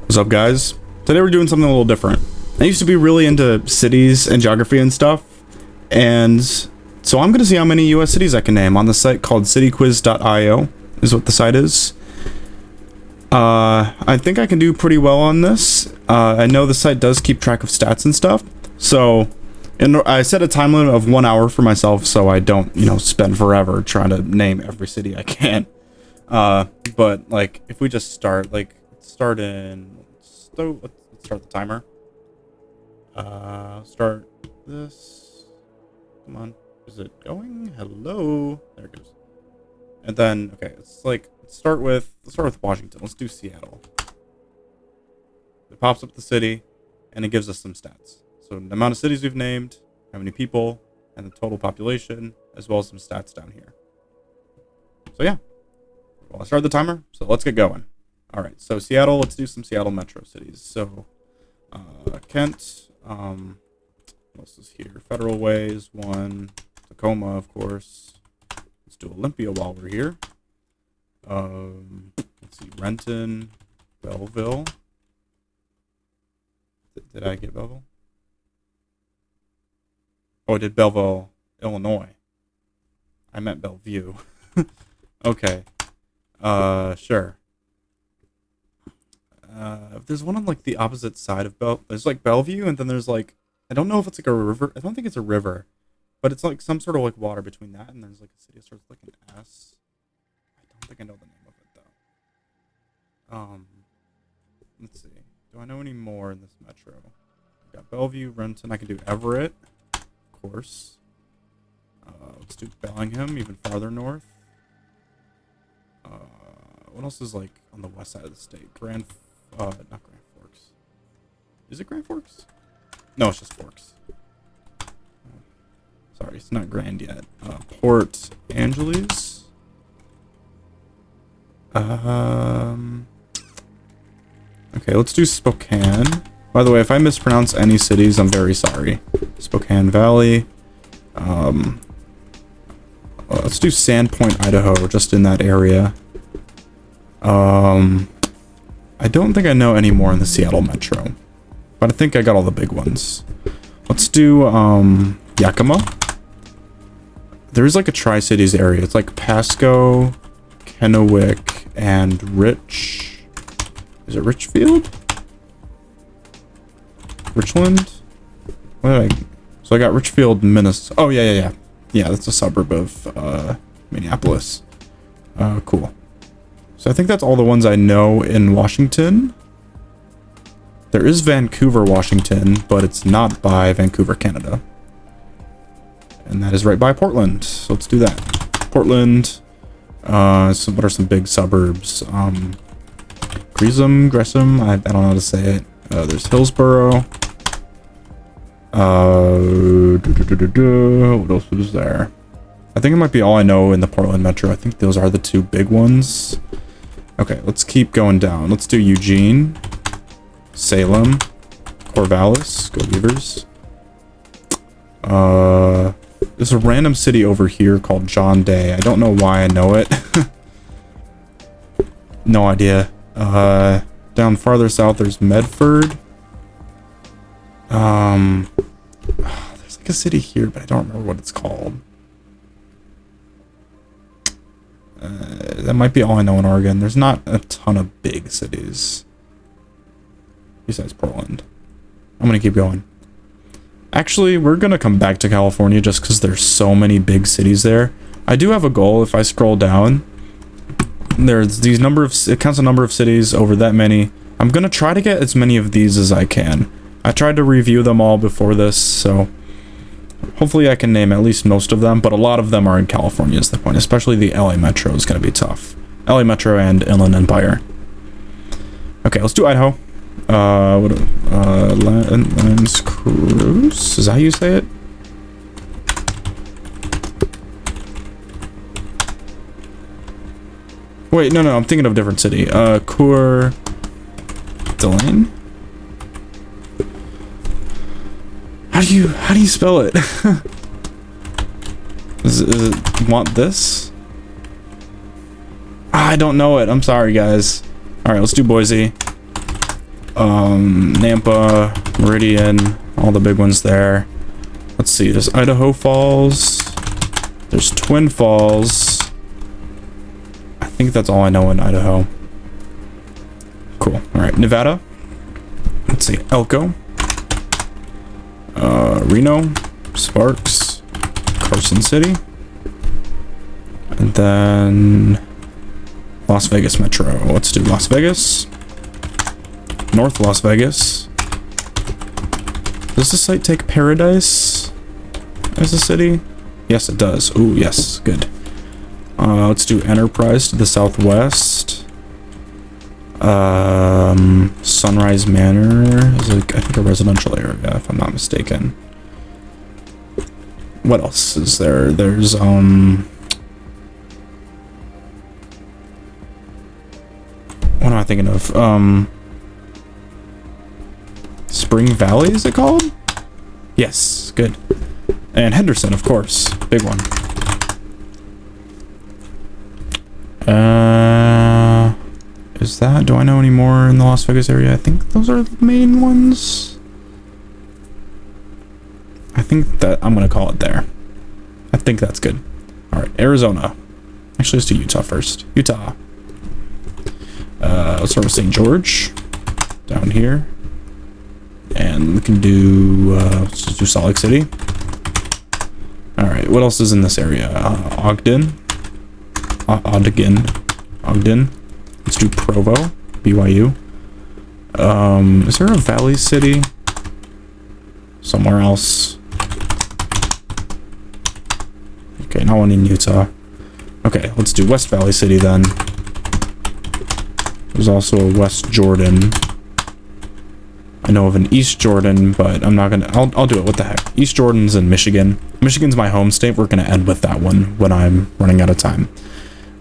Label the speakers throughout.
Speaker 1: What's up, guys? Today we're doing something a little different. I used to be really into cities and geography and stuff, and so I'm gonna see how many US cities I can name on the site called cityquiz.io is what the site is. I think I can do pretty well on this. I know the site does keep track of stats and stuff, so I set a time limit of 1 hour for myself so I don't, spend forever trying to name every city I can. But like, if we just start, let's start the timer. Start this. Come on, is it going? Hello, there it goes. And then, okay, let's start with Washington. Let's do Seattle. It pops up the city, and it gives us some stats. So the amount of cities we've named, how many people, and the total population, as well as some stats down here. So yeah, well, I started the timer, so let's get going. All right, so Seattle, let's do some Seattle metro cities. So Kent, what else is here? Federal Way is one. Tacoma, of course. Let's do Olympia while we're here. Let's see, Renton, Belleville. Did I get Belleville? Oh, I did Belleville, Illinois. I meant Bellevue. Okay. Sure. There's one on the opposite side of there's Bellevue, and then there's I don't know if it's a river. I don't think it's a river, but it's some sort of water between that, and there's a city that starts with an S. I don't think I know the name of it though. Let's see. Do I know any more in this metro? I've got Bellevue, Renton. I can do Everett, of course. Let's do Bellingham, even farther north. What else is on the west side of the state? Not Grand Forks. Is it Grand Forks? No, it's just Forks. Sorry, it's not Grand yet. Port Angeles. Okay, let's do Spokane. By the way, if I mispronounce any cities, I'm very sorry. Spokane Valley. Let's do Sandpoint, Idaho, just in that area. I don't think I know any more in the Seattle metro, but I think I got all the big ones. Let's do Yakima. There's a Tri-Cities area. It's Pasco, Kennewick, and is it Richfield? Richland? So I got Richfield, Minnesota. Oh, yeah. Yeah, that's a suburb of Minneapolis. Cool. So I think that's all the ones I know in Washington. There is Vancouver, Washington, but it's not by Vancouver, Canada. And that is right by Portland. So let's do that. Portland. So what are some big suburbs? Gresham. I don't know how to say it. There's Hillsborough. What else is there? I think it might be all I know in the Portland metro. I think those are the two big ones. Okay, let's keep going down. Let's do Eugene, Salem, Corvallis. Go Beavers. There's a random city over here called John Day. I don't know why I know it. No idea. Down farther south, there's Medford. There's a city here, but I don't remember what it's called. That might be all I know in Oregon. There's not a ton of big cities besides Portland. I'm gonna keep going. Actually, we're gonna come back to California just because there's so many big cities there. I do have a goal. If I scroll down, there's these it counts the number of cities over that many. I'm gonna try to get as many of these as I can. I tried to review them all before this, so hopefully I can name at least most of them, but a lot of them are in California is the point. Especially the LA Metro is going to be tough. LA Metro and Inland Empire. Okay, let's do Idaho. Lance Cruz? Is that how you say it? Wait, no, I'm thinking of a different city. Coeur d'Alene? How do you spell it? Is it want this? I don't know it. I'm sorry, guys. All right, let's do Boise. Nampa, Meridian, all the big ones there. Let's see, there's Idaho Falls. There's Twin Falls. I think that's all I know in Idaho. Cool. Alright, Nevada. Let's see, Elko. Reno. Sparks. Carson City. And then Las Vegas Metro. Let's do Las Vegas. North Las Vegas. Does this site take Paradise as a city? Yes, it does. Ooh, yes, good. Let's do Enterprise to the southwest. Sunrise Manor is I think a residential area, if I'm not mistaken. What else is there? There's what am I thinking of? Spring Valley, is it called? Yes, good. And Henderson, of course. Big one. Is that... Do I know any more in the Las Vegas area? I think those are the main ones. I think that... I'm gonna call it there. I think that's good. Alright, Arizona. Actually, let's do Utah first. Utah. Let's start with St. George. Down here. And we can do... let's just do Salt Lake City. Alright, what else is in this area? Ogden. Ogden. Let's do Provo. BYU. Is there a Valley City? Somewhere else. Okay, not one in Utah. Okay, let's do West Valley City then. There's also a West Jordan. I know of an East Jordan, but I'm not gonna... I'll do it. What the heck? East Jordan's in Michigan. Michigan's my home state. We're gonna end with that one when I'm running out of time.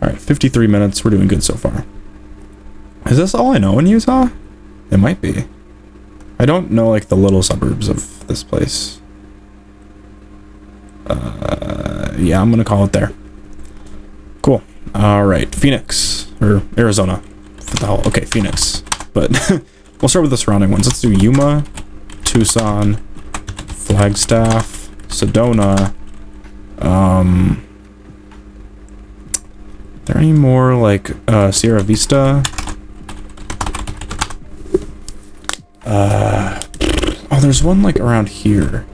Speaker 1: Alright, 53 minutes. We're doing good so far. Is this all I know in Utah? It might be. I don't know, like, the little suburbs of this place. Yeah, I'm gonna call it there. Cool. Alright, Phoenix. Or Arizona. What the hell? Okay, Phoenix. But... we'll start with the surrounding ones. Let's do Yuma, Tucson, Flagstaff, Sedona. Are there any more like Sierra Vista? Oh, there's one like around here.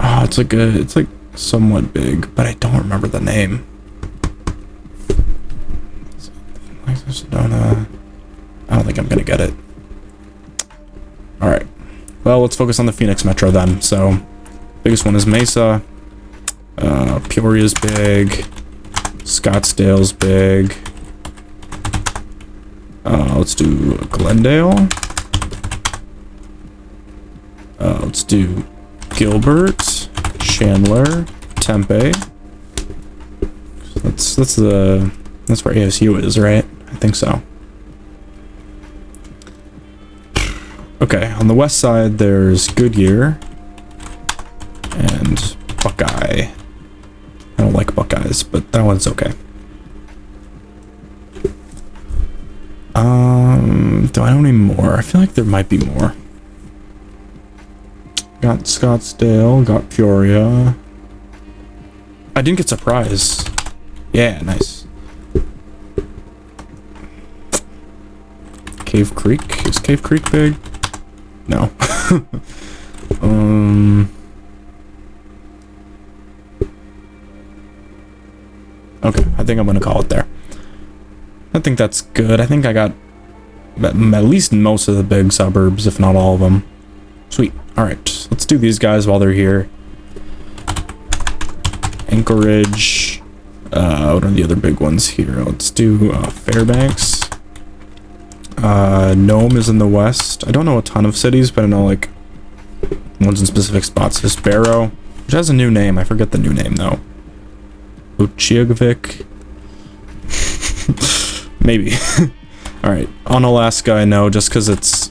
Speaker 1: Oh, it's like somewhat big, but I don't remember the name. Sedona. I don't think I'm gonna get it. Alright. Well, let's focus on the Phoenix Metro then. So, biggest one is Mesa. Peoria's big. Scottsdale's big. Let's do Glendale. Let's do Gilbert. Chandler. Tempe. That's where ASU is, right? I think so. Okay, on the west side, there's Goodyear and Buckeye. I don't like Buckeyes, but that one's okay. Do I know any more? I feel like there might be more. Got Scottsdale, got Peoria. I didn't get Surprise. Yeah, nice. Cave Creek. Is Cave Creek big? No. Okay, I think I'm gonna call it there. I think that's good. I think I got at least most of the big suburbs, if not all of them. Sweet. Alright, let's do these guys while they're here. Anchorage. What are the other big ones here? Let's do Fairbanks. Nome is in the west. I don't know a ton of cities, but I know like ones in specific spots. Hespero, which has a new name. I forget the new name though. Uchiagvik. Maybe. Alright, Onalaska I know just because it's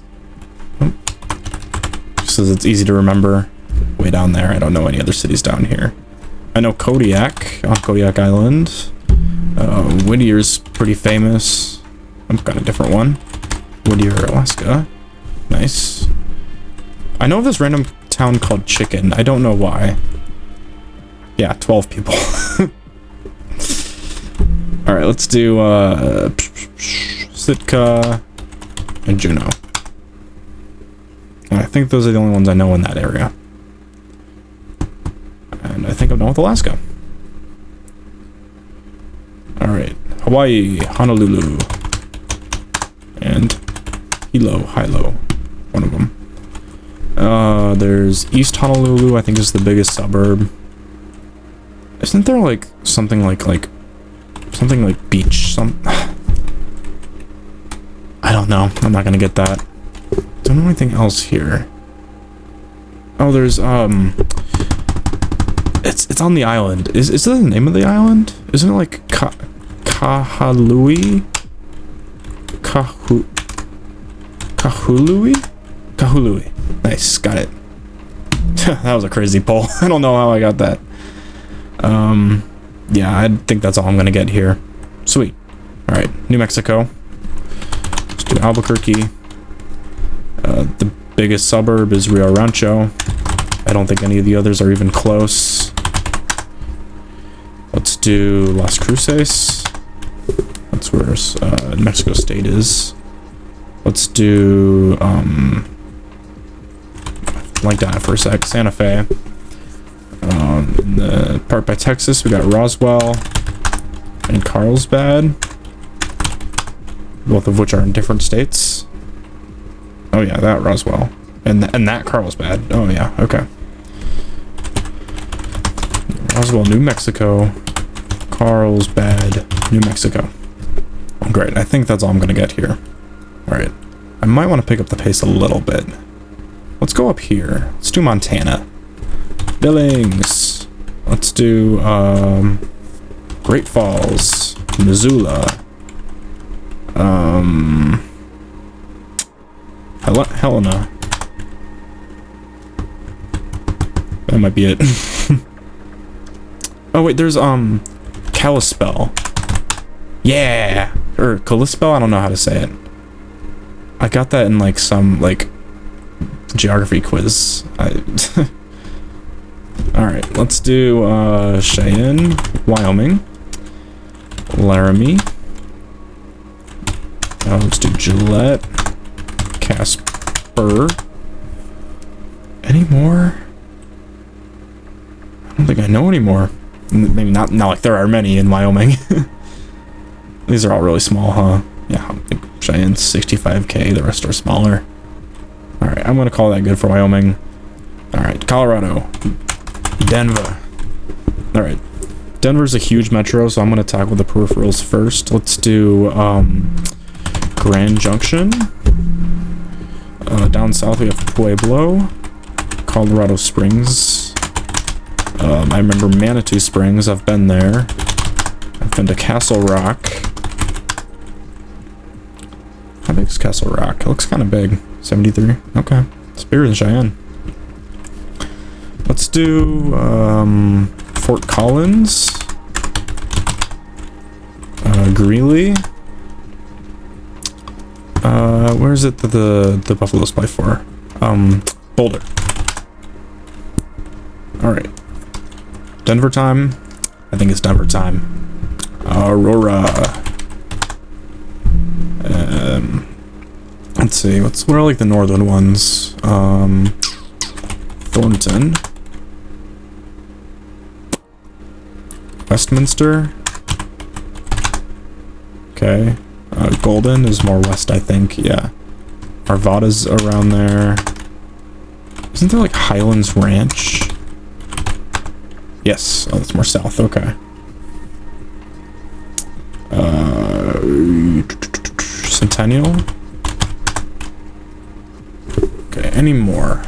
Speaker 1: easy to remember. Way down there. I don't know any other cities down here. I know Kodiak on Kodiak Island. Whittier's pretty famous. I've got a different one. Whittier, Alaska. Nice. I know of this random town called Chicken. I don't know why. Yeah, 12 people. Alright, let's do, Sitka and Juneau. And I think those are the only ones I know in that area. And I think I'm done with Alaska. Alright, Hawaii, Honolulu, and Hilo, one of them. There's East Honolulu, I think is the biggest suburb. Isn't there like something like beach, I don't know, I'm not gonna get that. Don't know anything else here. Oh, there's, it's on the island. Is that the name of the island? Isn't it like Kahului? Kahului. Nice, got it. That was a crazy pull. I don't know how I got that. Yeah, I think that's all I'm gonna get here. Sweet. Alright, New Mexico. Let's do Albuquerque. The biggest suburb is Rio Rancho. I don't think any of the others are even close. Let's do Las Cruces. That's where New Mexico State is. Let's do, blanked on it for a sec. Santa Fe. In the part by Texas, we got Roswell and Carlsbad, both of which are in different states. Oh yeah, that Roswell and that Carlsbad. Oh yeah, okay. Roswell, New Mexico, Carlsbad, New Mexico. Great, I think that's all I'm gonna get here. All right, I might want to pick up the pace a little bit. Let's go up here. Let's do Montana. Billings. Let's do Great Falls, Missoula. Helena. That might be it. Oh wait, there's Kalispell. Yeah, or Kalispell. I don't know how to say it. I got that in like some like geography quiz. All right, let's do Cheyenne, Wyoming, Laramie. Let's do Gillette, Casper. Any more? I don't think I know any more. Maybe not like there are many in Wyoming. These are all really small, huh? Yeah, I think Cheyenne's 65K, the rest are smaller. All right, I'm gonna call that good for Wyoming. All right, Colorado, Denver. All right, Denver's a huge metro, so I'm gonna tackle the peripherals first. Let's do Grand Junction. Down south we have Pueblo, Colorado Springs. I remember Manitou Springs. I've been there. I've been to Castle Rock. How big is Castle Rock? It looks kind of big. 73. Okay, it's bigger than Cheyenne. Let's do Fort Collins, Greeley. Where is it that the Buffaloes play for? Boulder. All right. Denver time. I think it's Denver time. Aurora. Let's see. What are like the northern ones? Thornton. Westminster. Okay. Golden is more west, I think. Yeah. Arvada's around there. Isn't there like Highlands Ranch? Yes. Oh, that's more south. Okay. Centennial. Okay. Any more?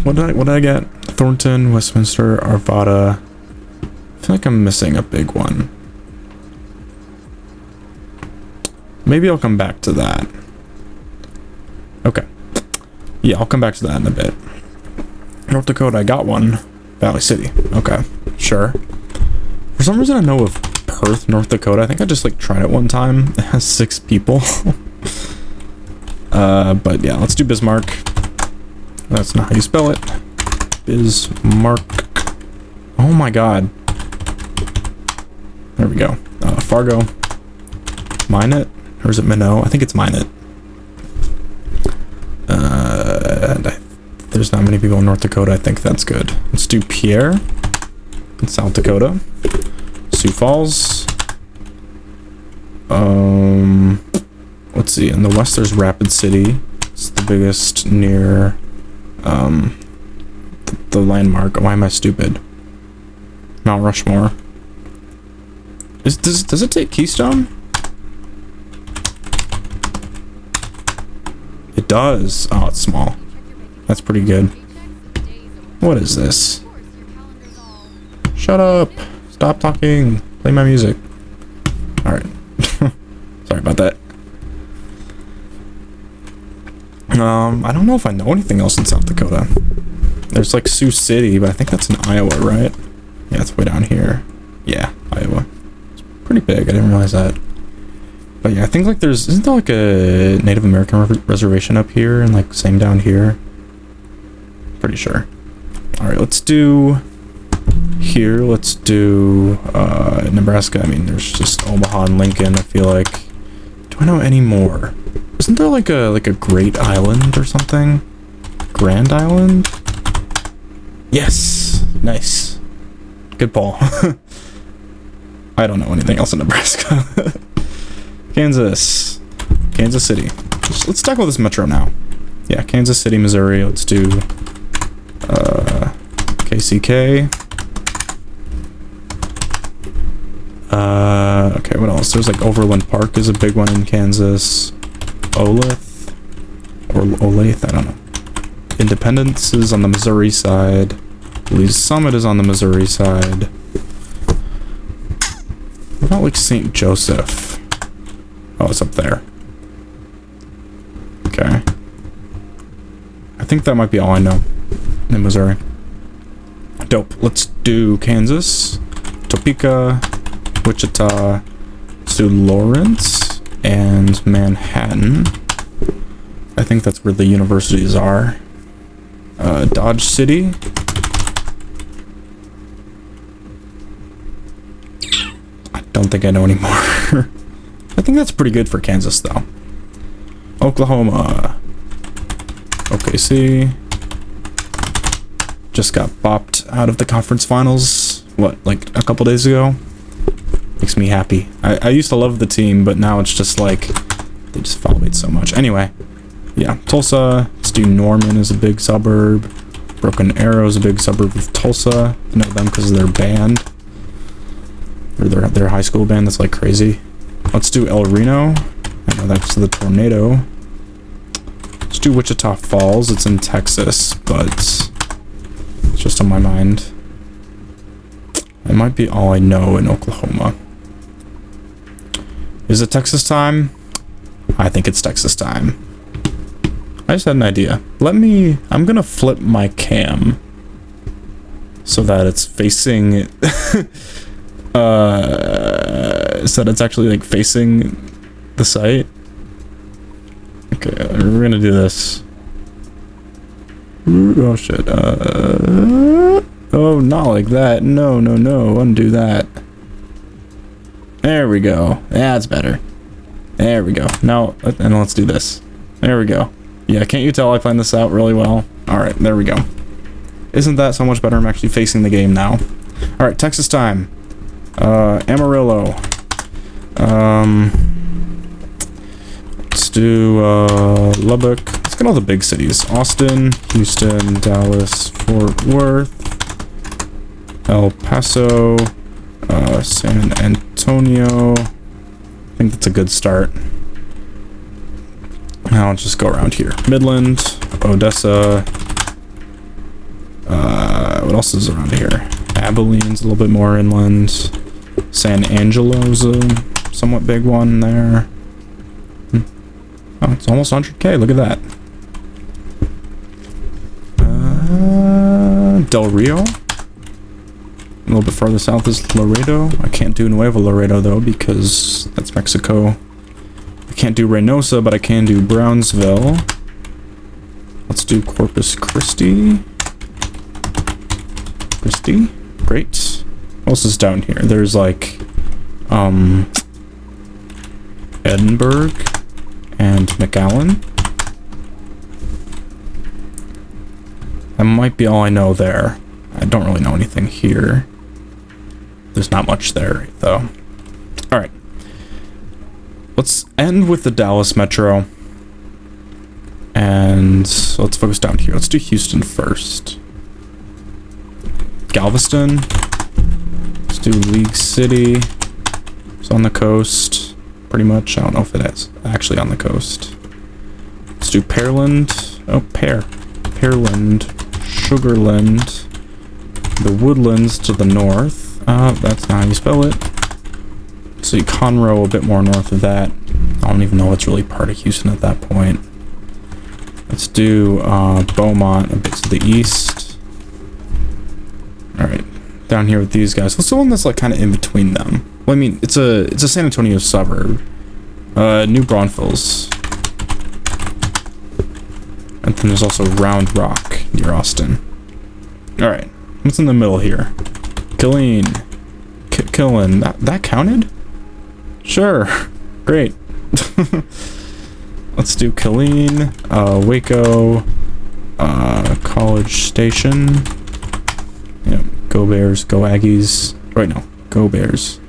Speaker 1: What did I get? Thornton, Westminster, Arvada. I feel like I'm missing a big one. Maybe I'll come back to that. Okay. Yeah, I'll come back to that in a bit. North Dakota, I got one. Valley City. Okay, sure. For some reason I know of Perth, North Dakota. I think I just like tried it one time. It has 6 people. But yeah, let's do Bismarck. That's not how you spell it. Bismarck. Oh my god. There we go. Fargo. Minot? Or is it Minot? I think it's Minot. There's not many people in North Dakota. I think that's good. Let's do Pierre in South Dakota. Sioux Falls. Let's see. In the west, there's Rapid City. It's the biggest near the landmark. Why am I stupid? Mount Rushmore. Does it take Keystone? It does. Oh, it's small. That's pretty good. What is this? Shut up. Stop talking. Play my music. Alright. Sorry about that. I don't know if I know anything else in South Dakota. There's like Sioux City, but I think that's in Iowa, right? Yeah, it's way down here. Yeah, Iowa. It's pretty big. I didn't realize that. But yeah, I think like isn't there like a Native American reservation up here and like same down here? Pretty sure. Alright, let's do here. Let's do Nebraska. I mean, there's just Omaha and Lincoln. I feel like. Do I know any more? Isn't there like a Great Island or something? Grand Island? Yes. Nice. Good ball. I don't know anything else in Nebraska. Kansas. Kansas City. Let's tackle this metro now. Yeah, Kansas City, Missouri. Let's do KCK. Okay, what else? There's like Overland Park is a big one in Kansas. Olathe? Or Olathe? I don't know. Independence is on the Missouri side. Lee's Summit is on the Missouri side. What about like St. Joseph? Oh, it's up there. Okay. I think that might be all I know in Missouri. Dope. Let's do Kansas, Topeka, Wichita, let's do Lawrence, and Manhattan. I think that's where the universities are. Dodge City. I don't think I know anymore. I think that's pretty good for Kansas, though. Oklahoma. OKC. Just got bopped out of the conference finals, what, like a couple days ago? Makes me happy. I used to love the team, but now it's just like, they just foul bait so much. Anyway, yeah, Tulsa. Let's do Norman is a big suburb. Broken Arrow is a big suburb of Tulsa. I know them because of their band. Or their high school band that's like crazy. Let's do El Reno. I know that's the tornado. Let's do Wichita Falls. It's in Texas, but it's just on my mind. It might be all I know in Oklahoma. Is it Texas time? I think it's Texas time. I just had an idea. I'm gonna flip my cam so that it's facing so that it's actually like facing the site. Okay, we're gonna do this. Oh shit. Oh, not like that. No, no, no. Undo that. There we go. That's better. There we go. Now, and let's do this. There we go. Yeah, can't you tell I planned this out really well? Alright, there we go. Isn't that so much better? I'm actually facing the game now. Alright, Texas time. Amarillo. Let's do, Lubbock. Let's get all the big cities. Austin, Houston, Dallas, Fort Worth, El Paso, San Antonio. I think that's a good start. Now I'll just go around here. Midland, Odessa. What else is around here? Abilene's a little bit more inland. San Angelo's a somewhat big one there. Oh, it's almost 100K. Look at that. Del Rio. A little bit farther south is Laredo. I can't do Nuevo Laredo though because that's Mexico. I can't do Reynosa, but I can do Brownsville. Let's do Corpus Christi. Great. What else is down here? There's like Edinburgh and McAllen. That might be all I know there. I don't really know anything here. There's not much there, though. Alright. Let's end with the Dallas Metro. And let's focus down here. Let's do Houston first. Galveston. Let's do League City. It's on the coast. Pretty much. I don't know if it is actually on the coast. Let's do Pearland. Oh, Pearland. Sugarland. The Woodlands to the north. That's not how you spell it. So Conroe a bit more north of that. I don't even know what's really part of Houston at that point. Let's do Beaumont a bit to the east. Alright. Down here with these guys. Let's do one that's like kind of in between them. Well, I mean, it's a San Antonio suburb. New Braunfels. And then there's also Round Rock near Austin. Alright. What's in the middle here? Killeen. Killen. That counted? Sure. Great. Let's do Killeen. Waco. College Station. Yep. Go Bears. Go Aggies. Right, no. Go Bears.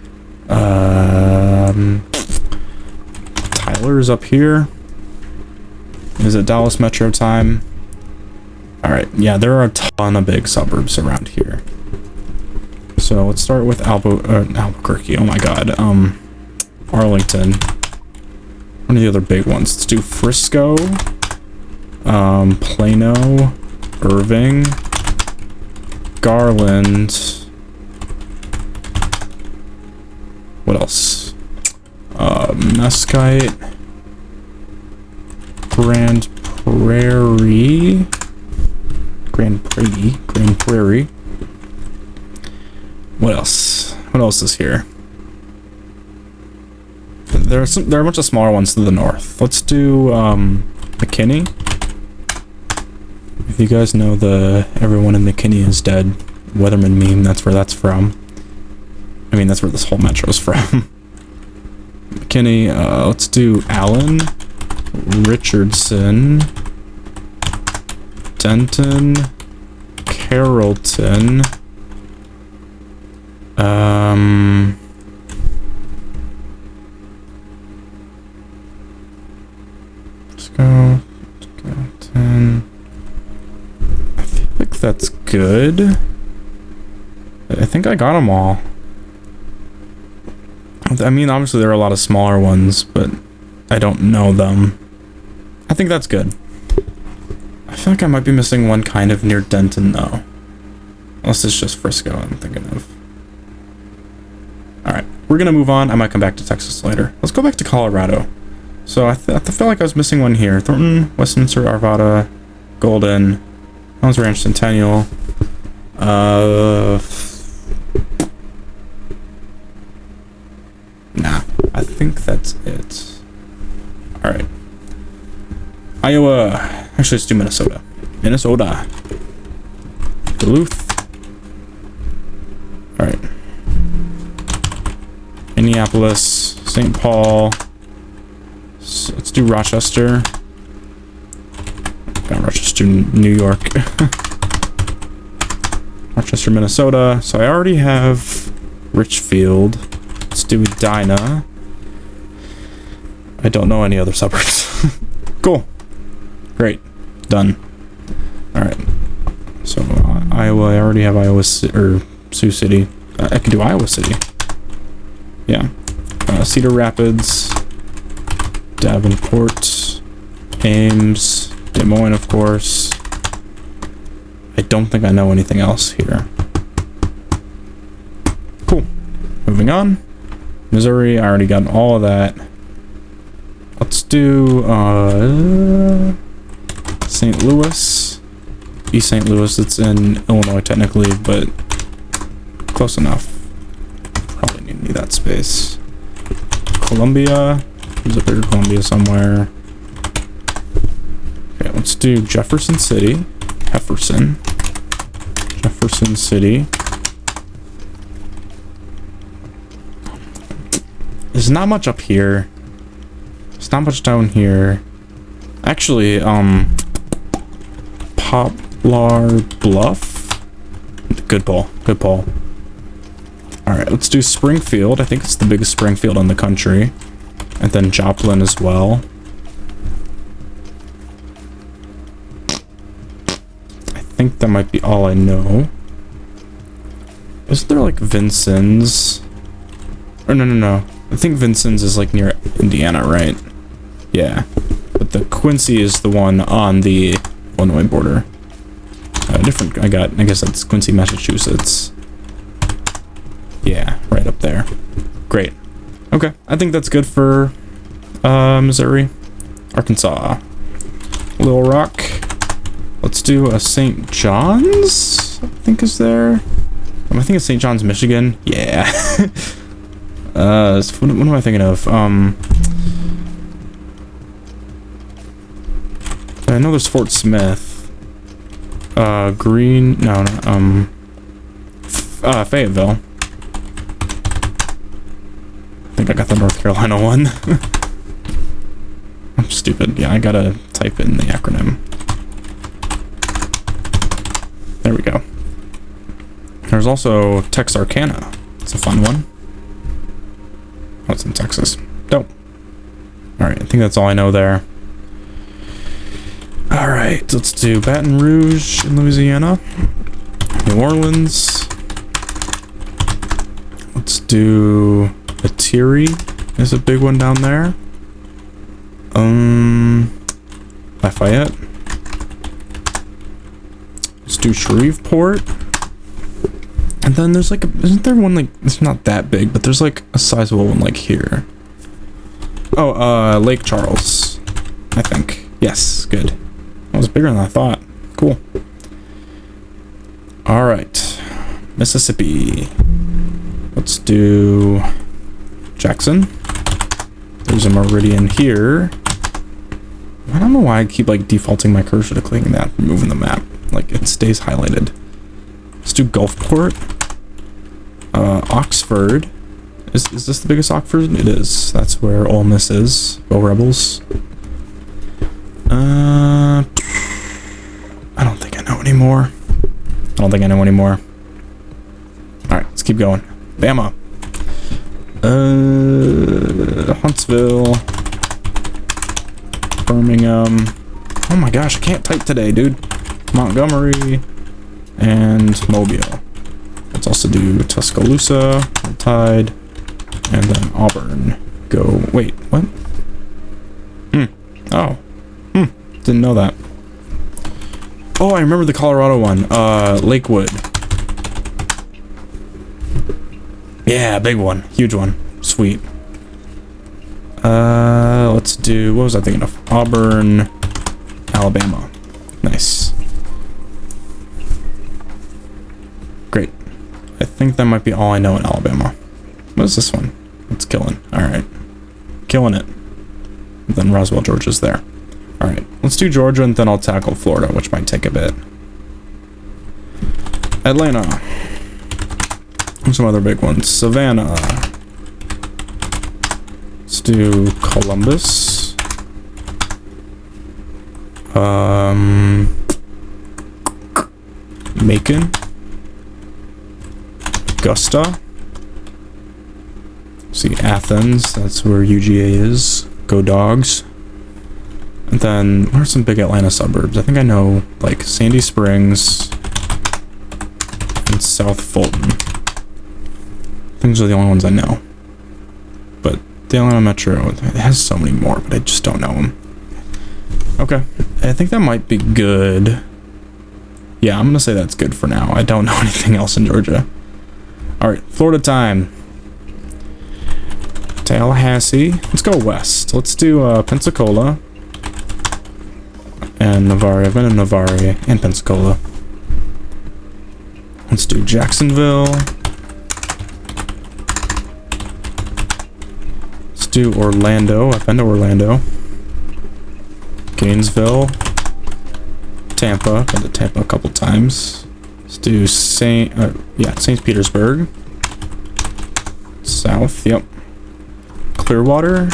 Speaker 1: Tyler's up here. Is it Dallas Metro time? Alright, yeah, there are a ton of big suburbs around here. So let's start with Albuquerque. Oh my god. Arlington. One of the other big ones. Let's do Frisco. Plano. Irving. Garland. What else? Mesquite. Grand Prairie. What else? What else is here? There are a bunch of smaller ones to the north. Let's do McKinney. If you guys know the "everyone in McKinney is dead" Weatherman meme, that's where that's from. I mean, that's where this whole metro's from. McKinney. Let's do Allen, Richardson, Denton, Carrollton. Let's go. Carrollton. I feel like that's good. I think I got them all. I mean, obviously there are a lot of smaller ones, but I don't know them. I think that's good. I feel like I might be missing one kind of near Denton, though. Unless it's just Frisco I'm thinking of. Alright, we're gonna move on. I might come back to Texas later. Let's go back to Colorado. So I feel like I was missing one here. Thornton, Westminster, Arvada, Golden, Helms Ranch, Centennial. Nah, I think that's it. Alright. Iowa. Actually, let's do Minnesota. Duluth. Alright. Minneapolis. St. Paul. So let's do Rochester. Got Rochester, New York. Rochester, Minnesota. So I already have Richfield. Let's do Edina. I don't know any other suburbs. Cool. Great. Done. Alright. So, Iowa, I already have Iowa or Sioux City. I can do Iowa City. Yeah. Cedar Rapids. Davenport. Ames. Des Moines, of course. I don't think I know anything else here. Cool. Moving on. Missouri, I already got all of that. Let's do St. Louis. East St. Louis, it's in Illinois technically, but Close enough. Probably need that space. Columbia. There's a bigger Columbia somewhere. Okay, let's do Jefferson City. Jefferson City. There's not much up here. There's not much down here. Actually, Poplar Bluff. Good pull. Good pull. Alright, let's do Springfield. I think it's the biggest Springfield in the country. And then Joplin as well. I think that might be all I know. Isn't there like Vincennes? Or no. I think Vincennes is like near Indiana, right? Yeah. But the Quincy is the one on the Illinois border. I guess that's Quincy, Massachusetts. Yeah, right up there. Great. Okay, I think that's good for Missouri. Arkansas. Little Rock. Let's do a St. John's, I think is there. I think it's St. John's, Michigan. Yeah. What am I thinking of? I know there's Fort Smith. Fayetteville. I think I got the North Carolina one. I'm stupid. Yeah, I gotta type in the acronym. There we go. There's also Texarkana. It's a fun one. Oh, it's in Texas. Dope. Alright, I think that's all I know there. Alright, let's do Baton Rouge in Louisiana. New Orleans. Let's do Metairie. There's a big one down there. Lafayette. Let's do Shreveport. And then there's like isn't there one like, it's not that big, but there's like a sizable one like here. Oh, Lake Charles, I think. Yes, good. That was bigger than I thought. Cool. All right, Mississippi. Let's do Jackson. There's a meridian here. I don't know why I keep like defaulting my cursor to clicking that, moving the map. Like it stays highlighted. Let's do Gulfport. Oxford. Is this the biggest Oxford? It is. That's where Ole Miss is. Go Rebels. I don't think I know anymore. Alright, let's keep going. Bama. Huntsville. Birmingham. Oh my gosh, I can't type today, dude. Montgomery. And Mobile. Let's also do Tuscaloosa, Tide, and then Auburn. Go. Wait, what? Didn't know that. Oh, I remember the Colorado one. Lakewood. Yeah, big one. Huge one. Sweet. Let's do, what was I thinking of? Auburn, Alabama. Nice. Great. I think that might be all I know in Alabama. What is this one? It's killing. Alright. Killing it. And then Roswell, Georgia's there. Alright. Let's do Georgia and then I'll tackle Florida, which might take a bit. Atlanta. And some other big ones. Savannah. Let's do Columbus. Macon. Augusta. See, Athens, that's where UGA is. Go Dogs. And then, what are some big Atlanta suburbs? I think I know, like, Sandy Springs and South Fulton. Those are the only ones I know. But the Atlanta Metro, it has so many more, but I just don't know them. Okay, I think that might be good. Yeah, I'm gonna say that's good for now. I don't know anything else in Georgia. Alright, Florida time. Tallahassee. Let's go west. Let's do Pensacola. And Navarre. I've been in Navarre and Pensacola. Let's do Jacksonville. do Orlando. I've been to Orlando. Gainesville. Tampa. Been to Tampa a couple times. Let's do St. Petersburg. South, yep. Clearwater.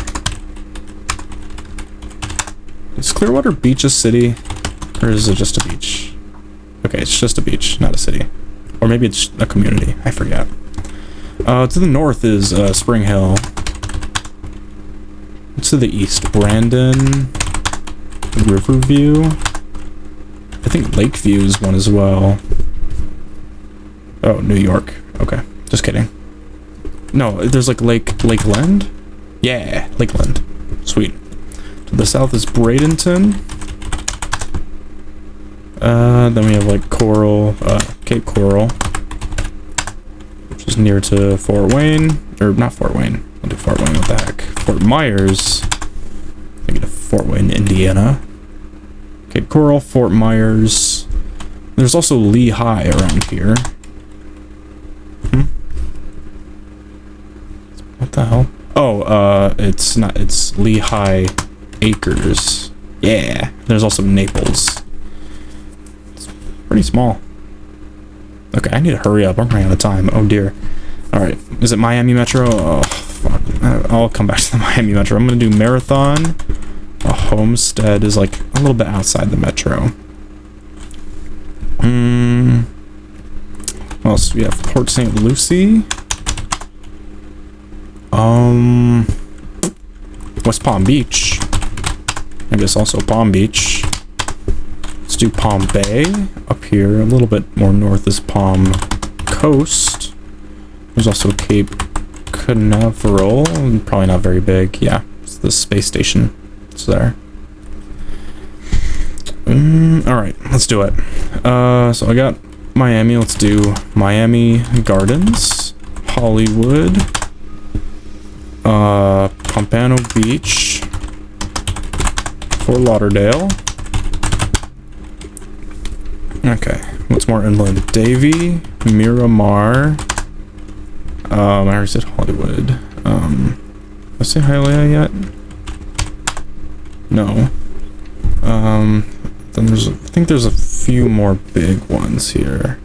Speaker 1: Is Clearwater Beach a city? Or is it just a beach? Okay, it's just a beach, not a city. Or maybe it's a community. I forget. To the north is Spring Hill. To the east, Brandon, Riverview. I think Lakeview is one as well. Oh, New York. Okay, just kidding. No, there's like Lakeland? Yeah, Lakeland. Sweet. To the south is Bradenton. Then we have like Coral, Cape Coral, which is near to Fort Wayne, or not Fort Wayne. I'll do Fort Wayne, what the heck. Fort Myers. Thinking of Fort Wayne, Indiana. Cape Coral, Fort Myers. There's also Lehigh around here. What the hell? Oh, it's Lehigh Acres. Yeah. There's also Naples. It's pretty small. Okay, I need to hurry up. I'm running out of time. Oh dear. Alright. Is it Miami Metro? Oh, fuck. I'll come back to the Miami Metro. I'm gonna do Marathon. Homestead is like a little bit outside the metro. What else do we have? Port St. Lucie. West Palm Beach. I guess also Palm Beach. Let's do Palm Bay up here. A little bit more north is Palm Coast. There's also Cape Canaveral. Probably not very big. Yeah, it's the space station. It's there. Alright, let's do it. So I got Miami. Let's do Miami Gardens. Hollywood. Pompano Beach. Fort Lauderdale. Okay, what's more inland? Davie, Miramar. I already said Hollywood. Did I say Hialeah yet? No. Then I think there's a few more big ones here.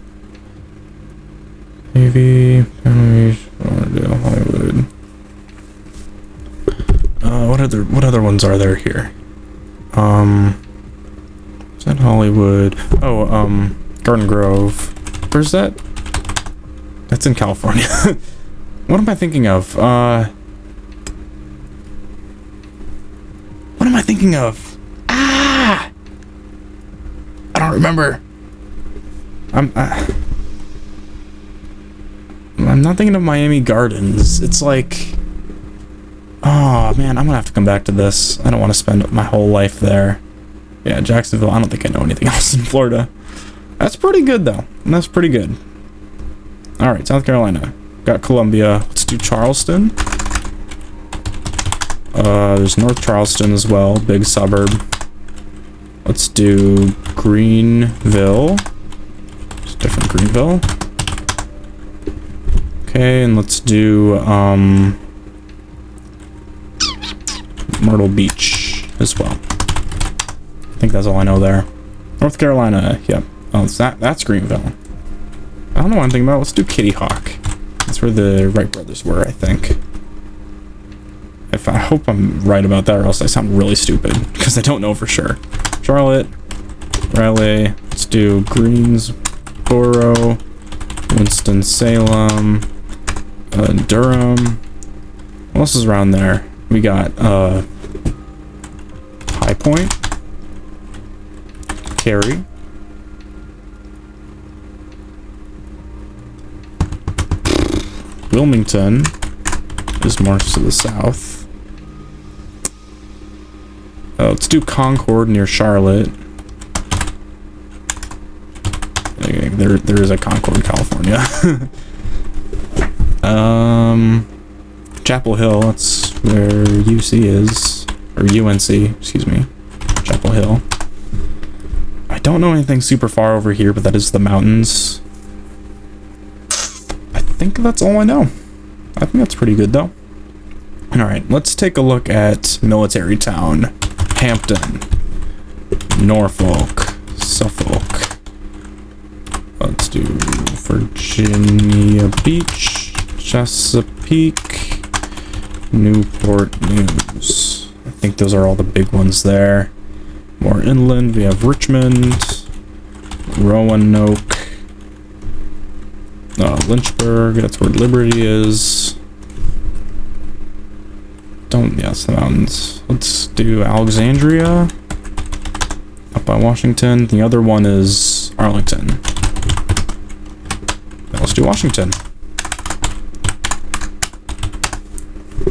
Speaker 1: Davie, Lauderdale, Hollywood. What other ones are there here? Is that Hollywood? Oh, Garden Grove. Where's that? That's in California. What am I thinking of? What am I thinking of? Ah! I don't remember. I'm not thinking of Miami Gardens. It's like... Oh, man, I'm gonna have to come back to this. I don't want to spend my whole life there. Yeah, Jacksonville, I don't think I know anything else in Florida. That's pretty good, though. That's pretty good. Alright, South Carolina. Got Columbia. Let's do Charleston. There's North Charleston as well. Big suburb. Let's do Greenville. It's different Greenville. Okay, and let's do, Myrtle Beach as well. I think that's all I know there. North Carolina, yep. Oh, that's Greenville. I don't know what I'm thinking about. Let's do Kitty Hawk. That's where the Wright brothers were, I think. I hope I'm right about that, or else I sound really stupid, because I don't know for sure. Charlotte, Raleigh, let's do Greensboro, Winston-Salem, Durham. What else is around there? We got High Point, Cary, Wilmington is more to the south. Let's do Concord near Charlotte. Okay, there is a Concord, California. Chapel Hill, that's where UC is, or UNC, excuse me. Chapel Hill. I don't know anything super far over here, but that is the mountains. I think that's all I know. I think that's pretty good, though. Alright, let's take a look at Military Town, Hampton, Norfolk, Suffolk. Let's do Virginia Beach, Chesapeake, Newport News. I think those are all the big ones there. More inland, we have Richmond, Roanoke, Lynchburg, that's where Liberty is. Yes, the mountains. Let's do Alexandria, up by Washington. The other one is Arlington. Now let's do Washington.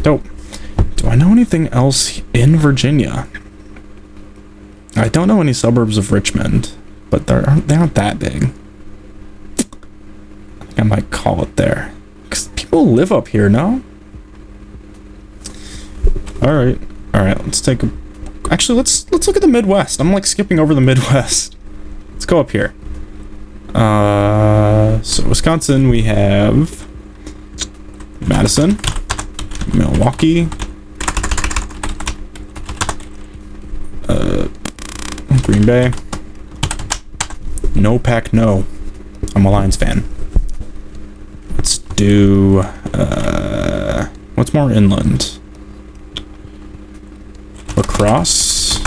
Speaker 1: Dope. Do I know anything else in Virginia? I don't know any suburbs of Richmond, but they aren't that big. I think I might call it there. Because people live up here, no? Alright, let's take a... Actually, let's look at the Midwest. I'm like skipping over the Midwest. Let's go up here. So Wisconsin, we have Madison, Milwaukee, Green Bay. No pack, no. I'm a Lions fan. Let's do, what's more inland? Lacrosse.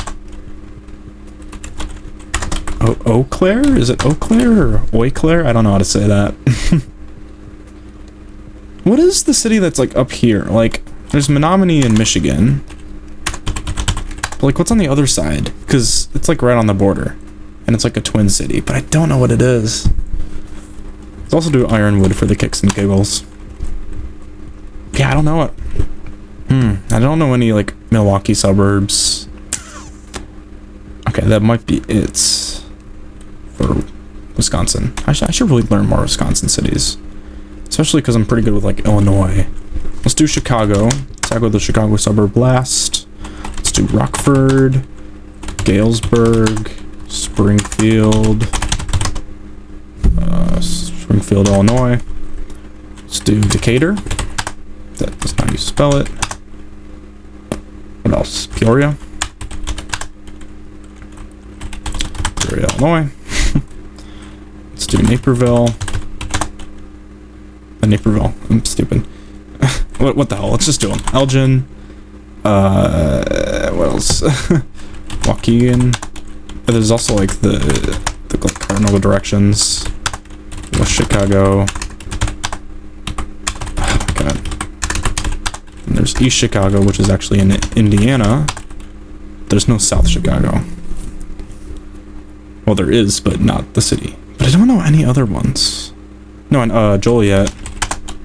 Speaker 1: Eau Claire? Is it Eau Claire or Eau Claire? I don't know how to say that. What is the city that's like up here? Like, there's Menominee in Michigan. But like, what's on the other side? Because it's like right on the border. And it's like a twin city, but I don't know what it is. Let's also do Ironwood for the kicks and giggles. Yeah, I don't know it. I don't know any like Milwaukee suburbs. Okay, that might be it for Wisconsin. I should really learn more Wisconsin cities. Especially because I'm pretty good with like Illinois. Let's do Chicago. Tackle the Chicago suburb last. Let's do Rockford, Galesburg, Springfield, Springfield, Illinois. Let's do Decatur. That's not how you spell it. What else? Peoria. Peoria, Illinois. Let's do Naperville. Naperville. I'm stupid. what the hell? Let's just do them. Elgin. What else? Waukegan. But there's also like the cardinal directions. West Chicago. Oh my god. And there's East Chicago, which is actually in Indiana. There's no South Chicago. Well, there is, but not the city. But I don't know any other ones. No, and Joliet.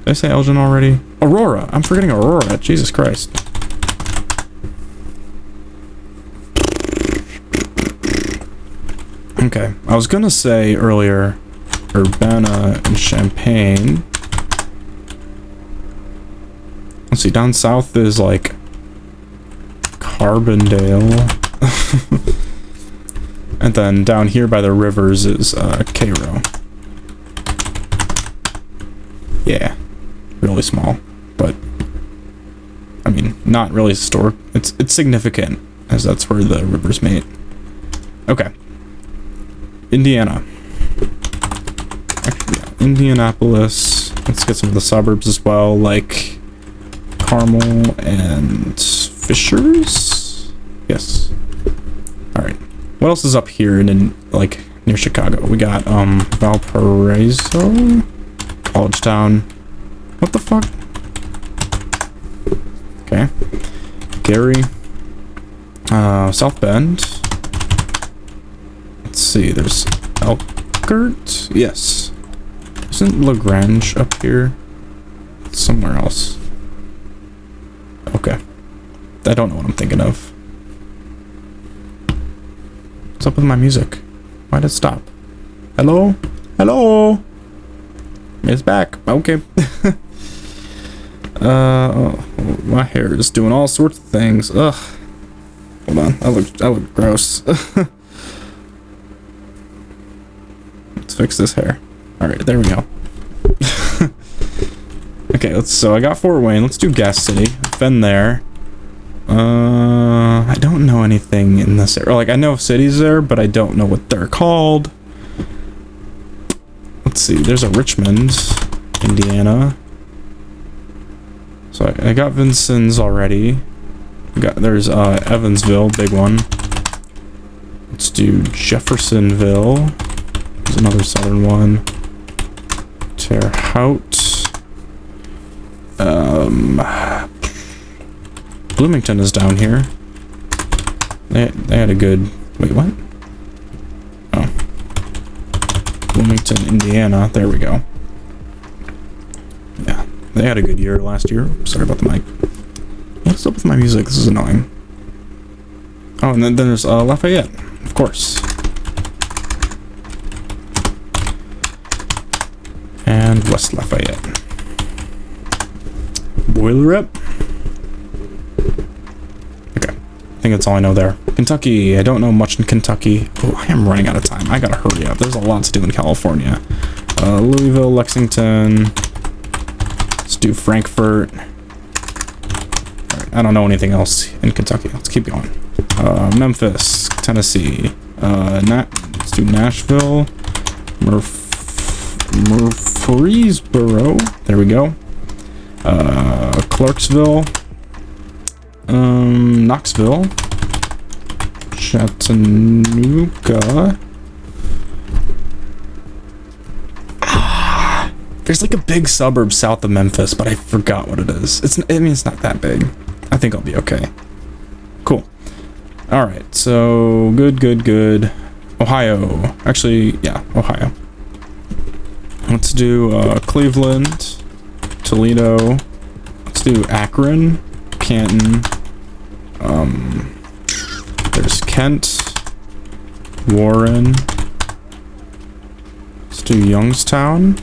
Speaker 1: Did I say Elgin already? Aurora. I'm forgetting Aurora. Jesus Christ. Okay. I was gonna say earlier Urbana and Champaign. Let's see. Down south is like Carbondale. And then down here by the rivers is Cairo. Yeah. Really small, but I mean, not really historic. It's significant, as that's where the rivers meet. Okay. Indiana. Actually, yeah, Indianapolis. Let's get some of the suburbs as well, like Carmel and Fishers? Yes. Alright. What else is up here in like near Chicago? We got Valparaiso, College Town. What the fuck? Okay. Gary. South Bend. Let's see, there's Elkhart? Yes. Isn't LaGrange up here? It's somewhere else. Okay. I don't know what I'm thinking of. What's up with my music? Why'd it stop? Hello? Hello? It's back. Okay. Oh, my hair is doing all sorts of things. Ugh. Hold on. I look gross. Let's fix this hair. Alright, there we go. Okay, so I got Fort Wayne. Let's do Gas City. I've been there. I don't know anything in this area. Like, I know cities there, but I don't know what they're called. Let's see. There's a Richmond, Indiana. So I got Vincennes already. There's Evansville, big one. Let's do Jeffersonville. There's another southern one. Terre Haute. Bloomington is down here. They had a good... Wait, what? Oh. Bloomington, Indiana. There we go. Yeah, they had a good year last year. Sorry about the mic. What's up with my music? This is annoying. Oh, and then there's Lafayette, of course. And West Lafayette. Boiler up. Okay, I think that's all I know there. Kentucky, I don't know much in Kentucky. Oh, I am running out of time. I gotta hurry up. There's a lot to do in California. Louisville, Lexington. Let's do Frankfurt. Alright, I don't know anything else in Kentucky. Let's keep going. Memphis, Tennessee. Let's do Nashville. Murfreesboro. There we go. Clarksville. Knoxville. Chattanooga. There's like a big suburb south of Memphis, but I forgot what it is. I mean, it's not that big. I think I'll be okay. Cool. Alright, so good. Ohio. Actually, yeah, Ohio. Let's do Cleveland, Toledo. Let's do Akron, Canton. There's Kent, Warren. Let's do Youngstown,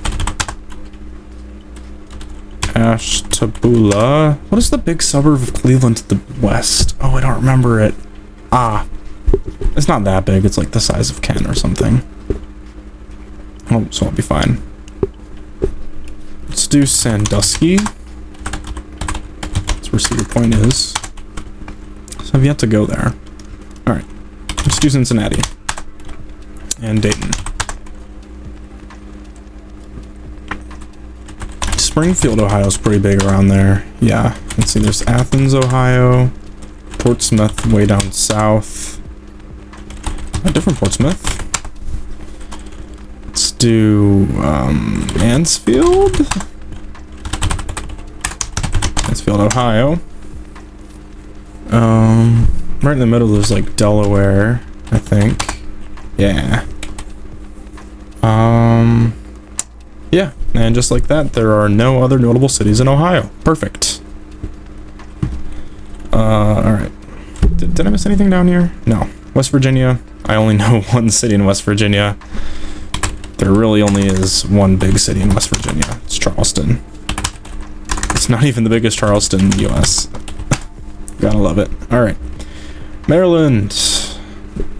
Speaker 1: Ashtabula. What is the big suburb of Cleveland to the west? Oh, I don't remember it. It's not that big. It's like the size of Kent or something. Oh, so I'll be fine. Let's do Sandusky. That's where Cedar Point is. So I've yet to go there. Alright. Let's do Cincinnati. And Dayton. Springfield, Ohio is pretty big around there. Yeah. Let's see, there's Athens, Ohio. Portsmouth, way down south. A different Portsmouth. Let's do Mansfield? Mansfield, Ohio. Right in the middle there's like Delaware, I think. Yeah. Yeah, and just like that, there are no other notable cities in Ohio. Perfect. Alright. Did I miss anything down here? No. West Virginia. I only know one city in West Virginia. There really only is one big city in West Virginia. It's Charleston. It's not even the biggest Charleston in the U.S. Gotta love it. Alright. Maryland.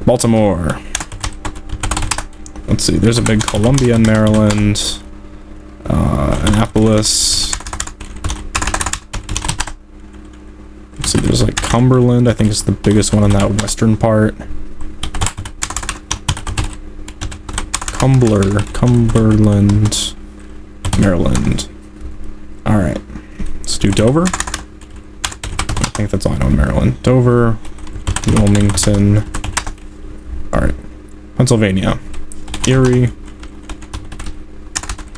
Speaker 1: Baltimore. Let's see. There's a big Columbia in Maryland. Annapolis. Let's see. There's like Cumberland. I think it's the biggest one in that western part. Cumberland, Maryland. Alright. Let's do Dover. I think that's all I know in Maryland. Dover, Wilmington. Alright. Pennsylvania. Erie.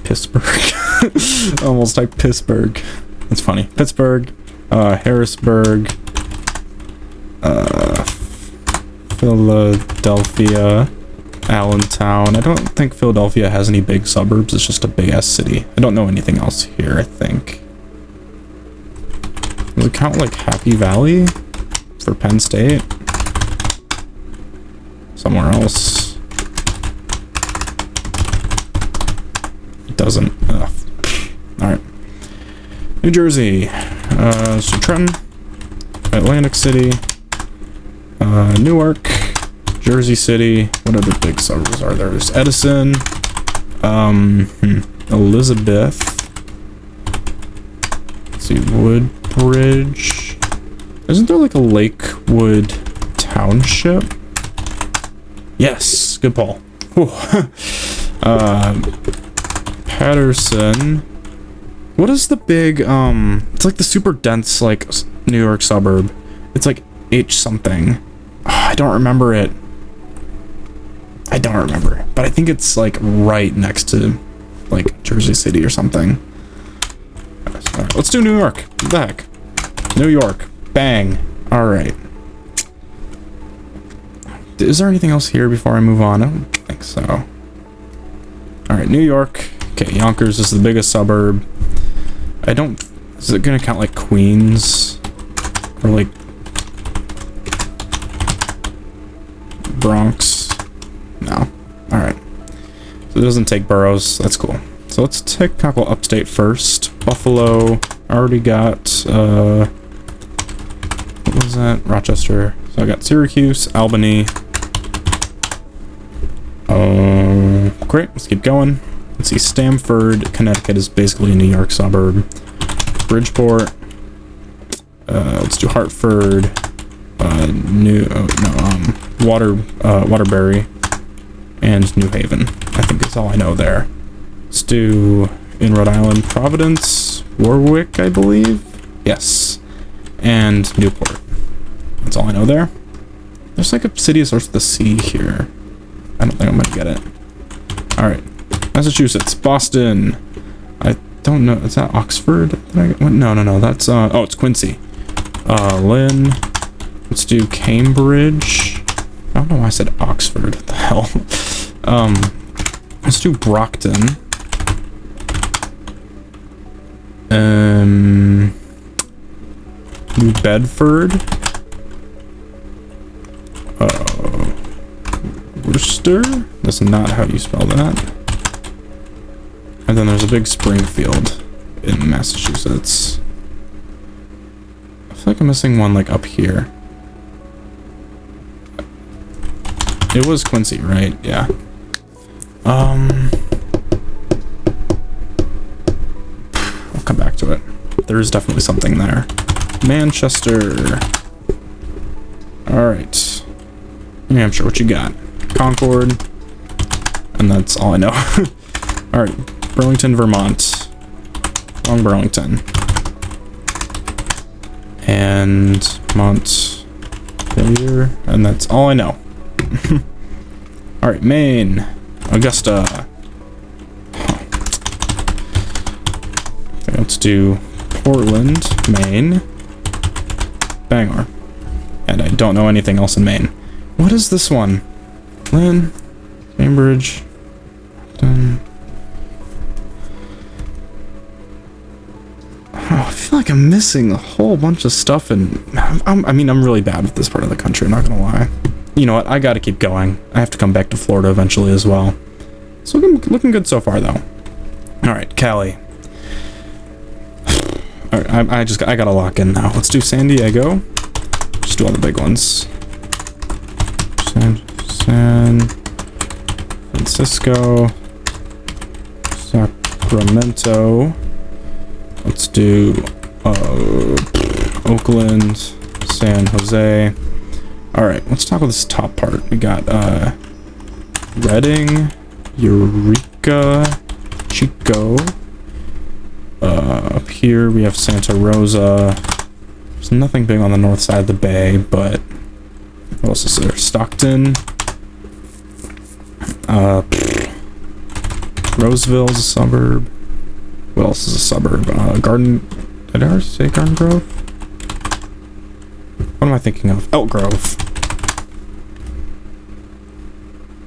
Speaker 1: Pittsburgh. Almost typed Pittsburgh. That's funny. Pittsburgh. Harrisburg. Philadelphia. Allentown. I don't think Philadelphia has any big suburbs. It's just a big ass city. I don't know anything else here, I think. Does it count like Happy Valley for Penn State? Somewhere else. It doesn't. Alright. New Jersey. So Trenton. Atlantic City. Newark. Jersey City. What other big suburbs are there? There's Edison. Elizabeth. Let's see, Woodbridge. Isn't there like a Lakewood Township? Yes, good Paul. Patterson. What is the big, it's like the super dense, like, New York suburb. It's like H something. Oh, I don't remember it. But I think it's like right next to, like, Jersey City or something. Alright, let's do New York. What the heck? New York. Bang. Alright. Is there anything else here before I move on? I don't think so. Alright, New York. Okay, Yonkers is the biggest suburb. I don't... Is it gonna count like Queens? Or like... Bronx? No. Alright. So it doesn't take boroughs. That's cool. So let's tackle upstate first. Buffalo. Already got... what was that? Rochester. So I got Syracuse, Albany. Great. Let's keep going. Let's see. Stamford, Connecticut is basically a New York suburb. Bridgeport. Let's do Hartford. Waterbury. And New Haven. I think that's all I know there. Let's do in Rhode Island, Providence, Warwick, I believe. Yes. And Newport. That's all I know there. There's like a city that starts with the C here. I don't think I'm gonna get it. Alright. Massachusetts. Boston. I don't know. Is that Oxford? No. That's, oh, it's Quincy. Lynn. Let's do Cambridge. I don't know why I said Oxford. What the hell? Let's do Brockton. New Bedford. Worcester? That's not how you spell that. And then there's a big Springfield in Massachusetts. I feel like I'm missing one like up here. It was Quincy, right? Yeah. I'll come back to it. There is definitely something there. Manchester. Alright. New Hampshire, what you got? Concord. And that's all I know. Alright. Burlington, Vermont. Long Burlington. And Montpelier. And that's all I know. Alright, Maine. Augusta. Okay, let's do Portland, Maine. Bangor. And I don't know anything else in Maine. What is this one? Lynn. Cambridge. Done. Oh, I feel like I'm missing a whole bunch of stuff, and I mean, I'm really bad with this part of the country, I'm not gonna lie. You know what? I gotta keep going. I have to come back to Florida eventually as well. It's looking good so far, though. Alright, Cali. Alright, I gotta lock in now. Let's do San Diego. Just do all the big ones. San Francisco. Sacramento. Let's do Oakland. San Jose. Alright, let's talk about this top part. We got, Reading, Eureka, Chico. Up here we have Santa Rosa. There's nothing big on the north side of the bay, but... What else is there? Stockton. Roseville's a suburb. What else is a suburb? Garden... Did I already say Garden Grove? What am I thinking of? Elk Grove.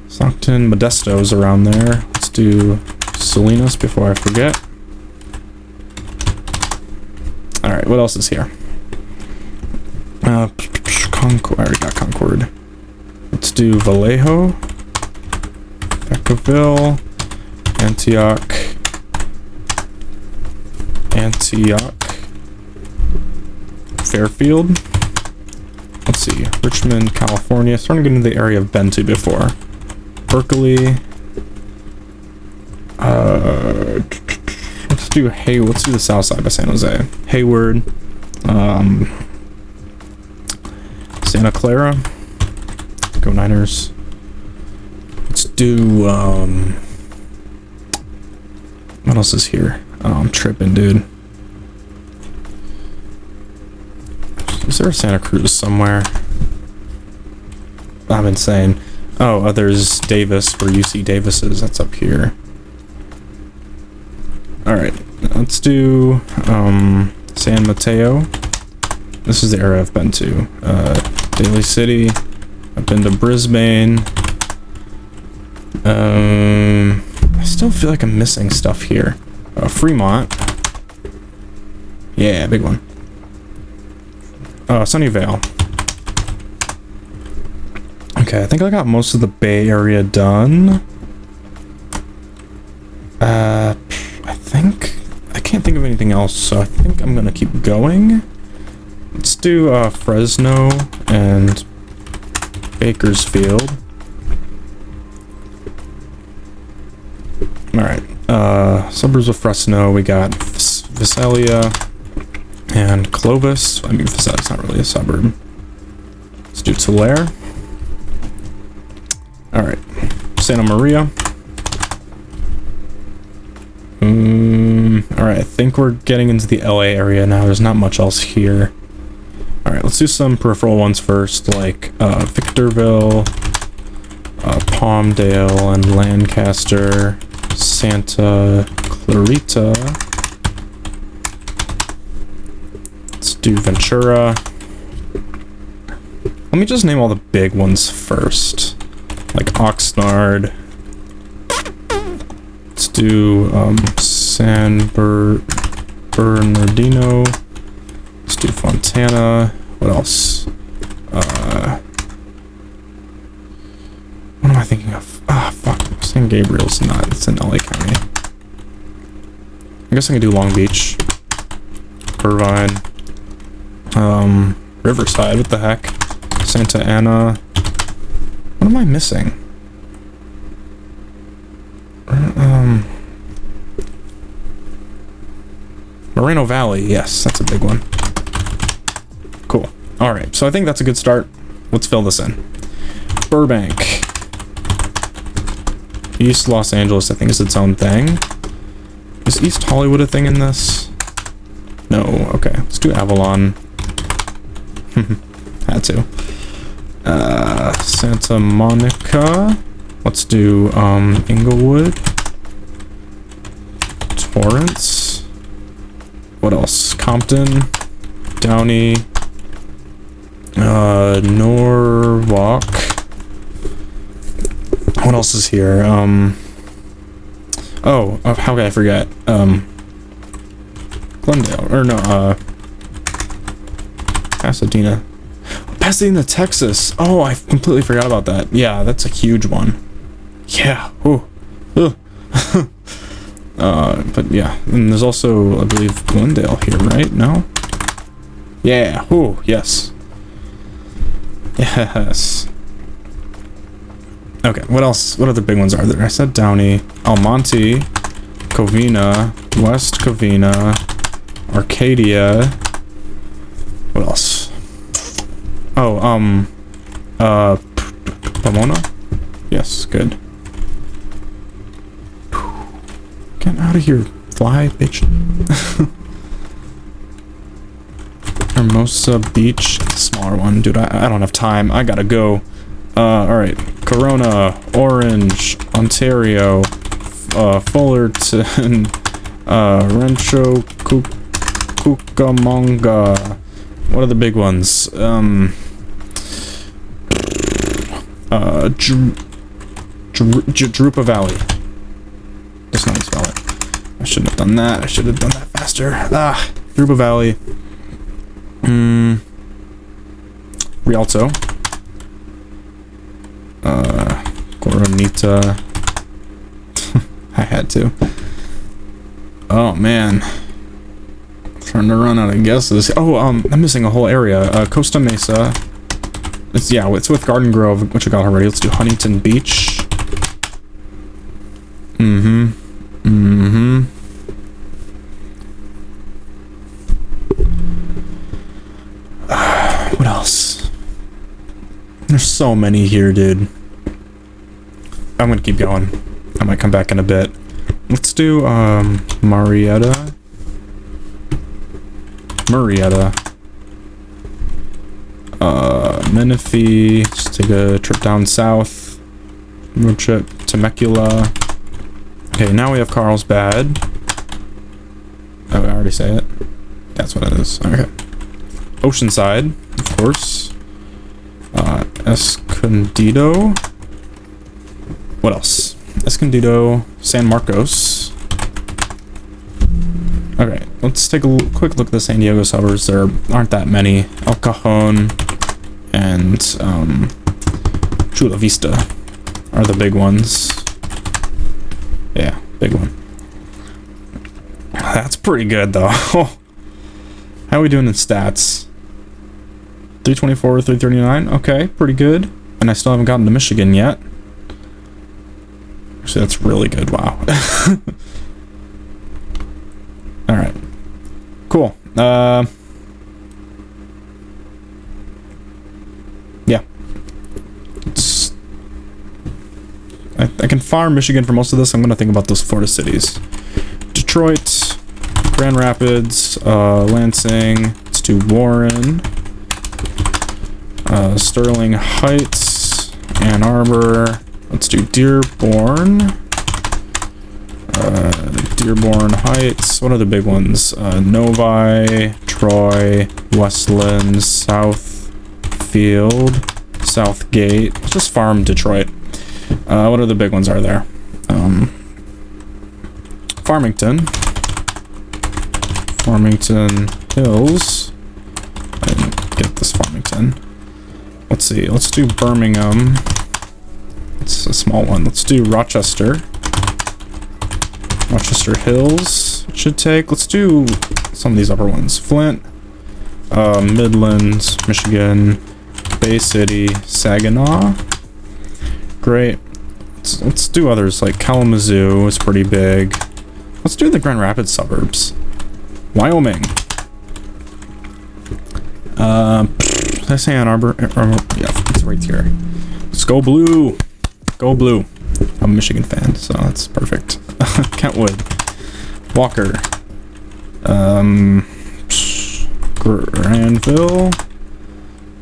Speaker 1: Stockton, Modesto's around there. Let's do Salinas before I forget. Alright, what else is here? Concord. I already got Concord. Let's do Vallejo. Vacaville. Antioch. Fairfield. Let's see. Richmond, California. Starting to get into the area I've been to before. Berkeley. Let's let's do the south side by San Jose. Hayward, Santa Clara. Go Niners. Let's do, what else is here? Oh, I'm tripping, dude. Is there a Santa Cruz somewhere? I'm insane. Oh, there's Davis, where UC Davis is. That's up here. Alright, let's do, San Mateo. This is the area I've been to. Daly City. I've been to Brisbane. I still feel like I'm missing stuff here. Fremont. Yeah, big one. Sunnyvale. Okay, I think I got most of the Bay Area done. I can't think of anything else, so I think I'm gonna keep going. Let's do Fresno and Bakersfield. Alright, suburbs of Fresno, we got Visalia and Clovis. I mean, Visalia's not really a suburb. Let's do Tulare. Alright, Santa Maria. Alright, I think we're getting into the LA area now. There's not much else here. Alright, let's do some peripheral ones first, like Victorville, Palmdale, and Lancaster, Santa Clarita. Let's do Ventura. Let me just name all the big ones first. Like Oxnard. Let's do San Bernardino. Let's do Fontana. What else? What am I thinking of? Ah, fuck. San Gabriel's not. It's in LA County. I guess I can do Long Beach. Irvine. Riverside. What the heck? Santa Ana. What am I missing? Moreno Valley. Yes, that's a big one. Cool. Alright, so I think that's a good start. Let's fill this in. Burbank. East Los Angeles, I think, is its own thing. Is East Hollywood a thing in this? No. Okay, let's do Avalon. Had to. Santa Monica. Let's do, Inglewood. Torrance. What else? Compton. Downey. Norwalk. What else is here? Oh, how could I forget? Glendale. Or no, Pasadena. Pasadena, Texas. Oh, I completely forgot about that. Yeah, that's a huge one. Yeah. Oh. But yeah, and there's also, I believe, Glendale here, right? No? Yeah. Oh, yes. Yes. Okay, what else? What other big ones are there? I said Downey, Almonte, Covina, West Covina, Arcadia. What else? Oh, Pomona? Yes, good. Get out of here, fly, bitch. Hermosa Beach, it's a smaller one. Dude, I don't have time. I gotta go. Alright. Corona, Orange, Ontario, Fullerton, Rancho Cucamonga. What are the big ones? Drupa Valley. That's not how you spell it. I shouldn't have done that. I should have done that faster. Ah, Drupa Valley. Rialto. Coronita. I had to. Oh man. Trying to run out of guesses. Oh, I'm missing a whole area. Costa Mesa. It's with Garden Grove, which I got already. Let's do Huntington Beach. There's so many here, dude. I'm gonna keep going. I might come back in a bit. Let's do, Marietta. Menifee. Just take a trip down south. Road trip. Temecula. Okay, now we have Carlsbad. Oh, I already say it. That's what it is. Okay. Oceanside, of course. Escondido. What else? Escondido, San Marcos. Okay, let's take a quick look at the San Diego suburbs. There aren't that many. El Cajon and Chula Vista are the big ones. Yeah, big one. That's pretty good though. How are we doing in stats? 324, 339. Okay, pretty good. And I still haven't gotten to Michigan yet. Actually, that's really good. Wow. All right. Cool. Yeah. I can farm Michigan for most of this. I'm gonna think about those Florida cities. Detroit, Grand Rapids, Lansing. Let's do Warren. Sterling Heights, Ann Arbor. Let's do Dearborn. Dearborn Heights. What are the big ones? Novi, Troy, Westland, Southfield, Southgate. Let's just farm Detroit. What are the big ones are there? Farmington. Farmington Hills. I didn't get this Farmington. Let's see. Let's do Birmingham. It's a small one. Let's do Rochester. Rochester Hills. It should take. Let's do some of these upper ones. Flint. Midlands, Michigan. Bay City. Saginaw. Great. Let's do others like Kalamazoo is pretty big. Let's do the Grand Rapids suburbs. Wyoming. Did I say Ann Arbor? Yeah, it's right here. Let's go blue. Go blue. I'm a Michigan fan, so that's perfect. Kentwood. Walker. Granville.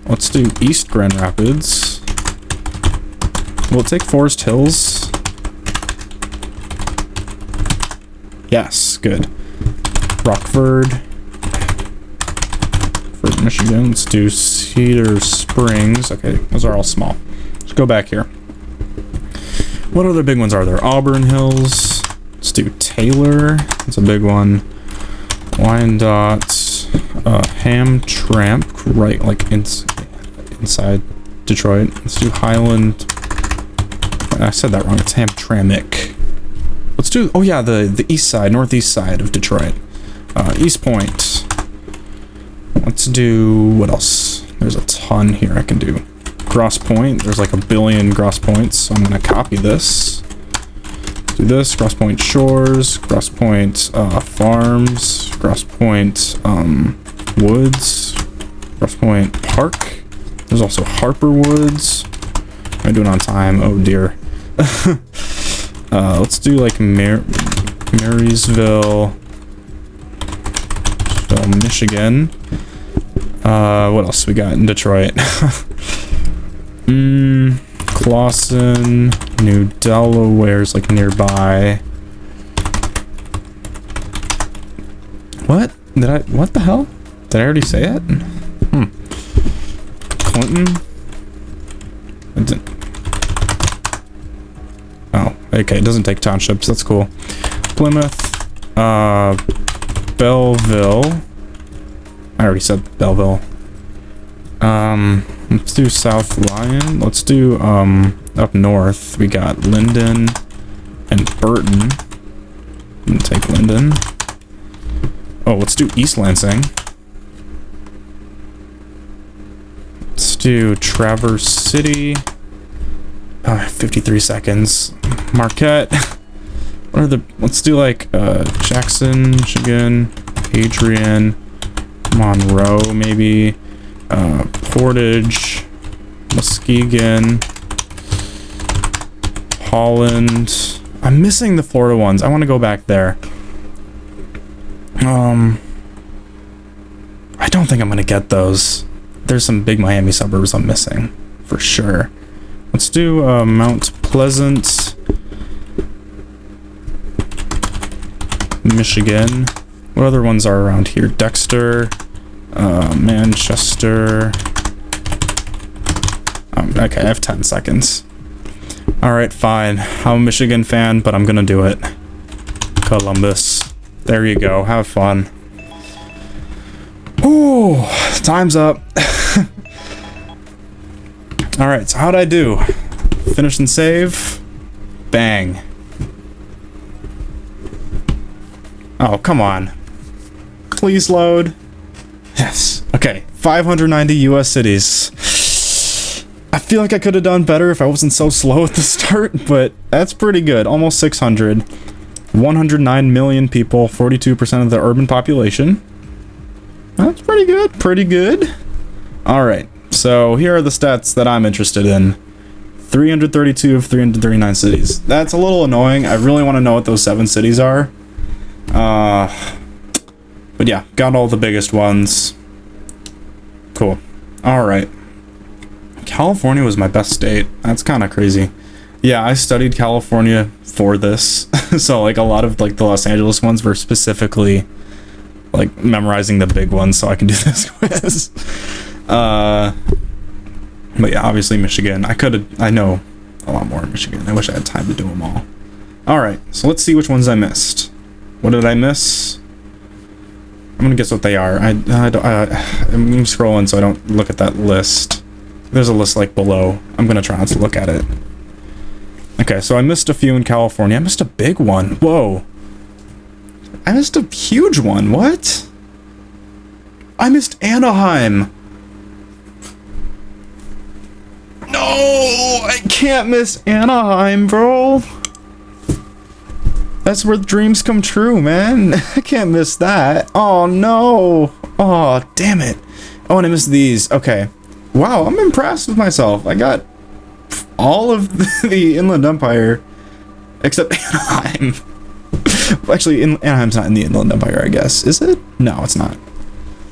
Speaker 1: Let's do East Grand Rapids. Will it take Forest Hills? Yes, good. Rockford. For Michigan. Let's do Cedar Springs. Okay, those are all small. Let's go back here. What other big ones are there? Auburn Hills. Let's do Taylor. That's a big one. Wyandotte. Hamtramck. Right, like inside Detroit. Let's do Highland. I said that wrong. It's Hamtramck. Let's do, oh yeah, the east side, northeast side of Detroit. East Point. Let's do, what else? There's a ton here I can do. Grosse Pointe. There's like a billion Grosse Pointes, so I'm gonna copy this. Do this. Grosse Pointe Shores. Grosse Pointe Farms. Grosse Pointe Woods. Grosse Pointe Park. There's also Harper Woods. Am I doing on time? Oh dear. Let's do like Marysville, Michigan. What else we got in Detroit? Clawson, New Delaware's like nearby. What? What the hell? Did I already say it? Clinton? Oh, okay, it doesn't take townships, that's cool. Plymouth, Belleville. I already said Belleville. Let's do South Lyon. Let's do, up north, we got Linden and Burton. I'm gonna take Linden. Oh, let's do East Lansing. Let's do Traverse City. 53 seconds. Marquette. What are the... Let's do like Jackson, Michigan, Adrian, Monroe, maybe. Portage, Muskegon, Holland. I'm missing the Florida ones. I want to go back there. I don't think I'm gonna get those. There's some big Miami suburbs I'm missing, for sure. Let's do Mount Pleasant, Michigan. What other ones are around here? Dexter, Manchester. Okay, I have 10 seconds. Alright, fine. I'm a Michigan fan, but I'm gonna do it. Columbus. There you go. Have fun. Ooh, time's up. Alright, so how'd I do? Finish and save? Bang. Oh, come on. Please load. Yes. Okay, 590 US cities. I feel like I could have done better if I wasn't so slow at the start, but that's pretty good. Almost 600. 109 million people, 42% of the urban population. That's pretty good. Pretty good. Alright, so here are the stats that I'm interested in. 332 of 339 cities. That's a little annoying. I really want to know what those 7 cities are. But yeah, got all the biggest ones. Cool. Alright. California was my best state. That's kind of crazy. Yeah, I studied California for this. So like a lot of like the Los Angeles ones were specifically like memorizing the big ones so I can do this quiz. But yeah, obviously Michigan. I know a lot more in Michigan. I wish I had time to do them all. Alright, so let's see which ones I missed. What did I miss? I'm gonna guess what they are. I'm scrolling so I don't look at that list. There's a list like below. I'm gonna try not to look at it. Okay, so I missed a few in California. I missed a big one. Whoa. I missed a huge one. What? I missed Anaheim. No, I can't miss Anaheim, bro. That's where dreams come true, man. I can't miss that. Oh, no. Oh, damn it. Oh, and I missed these. Okay. Wow, I'm impressed with myself. I got all of the Inland Empire except Anaheim. Actually, Anaheim's not in the Inland Empire, I guess. Is it? No, it's not.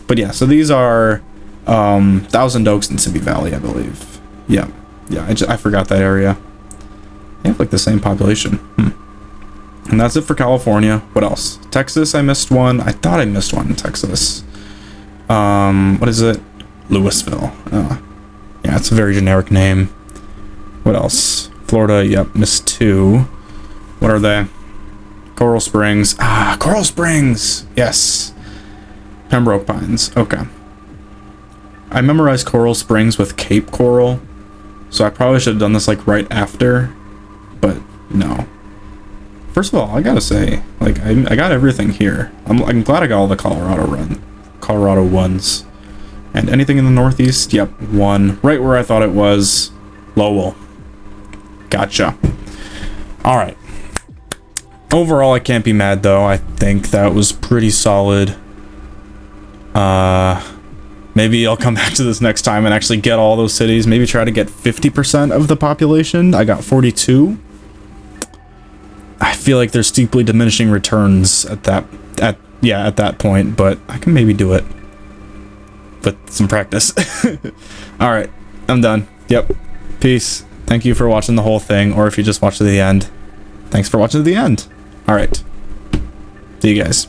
Speaker 1: But yeah, so these are Thousand Oaks and Simi Valley, I believe. Yeah. Yeah, I forgot that area. They have like the same population. And that's it for California. What else? Texas, I missed one. I thought I missed one in Texas. What is it? Louisville. Yeah, it's a very generic name. What else? Florida, yep, missed 2. What are they? Coral Springs. Ah, Coral Springs! Yes. Pembroke Pines. Okay. I memorized Coral Springs with Cape Coral, so I probably should have done this like right after, but no. First of all, I gotta say, like, I got everything here. I'm glad I got all the Colorado ones. And anything in the Northeast? Yep, 1. Right where I thought it was. Lowell. Gotcha. Alright. Overall, I can't be mad, though. I think that was pretty solid. Maybe I'll come back to this next time and actually get all those cities. Maybe try to get 50% of the population. I got 42. I feel like there's steeply diminishing returns at that point, but I can maybe do it with some practice. All right, I'm done. Yep. Peace. Thank you for watching the whole thing, or if you just watched to the end, thanks for watching to the end. All right. See you guys.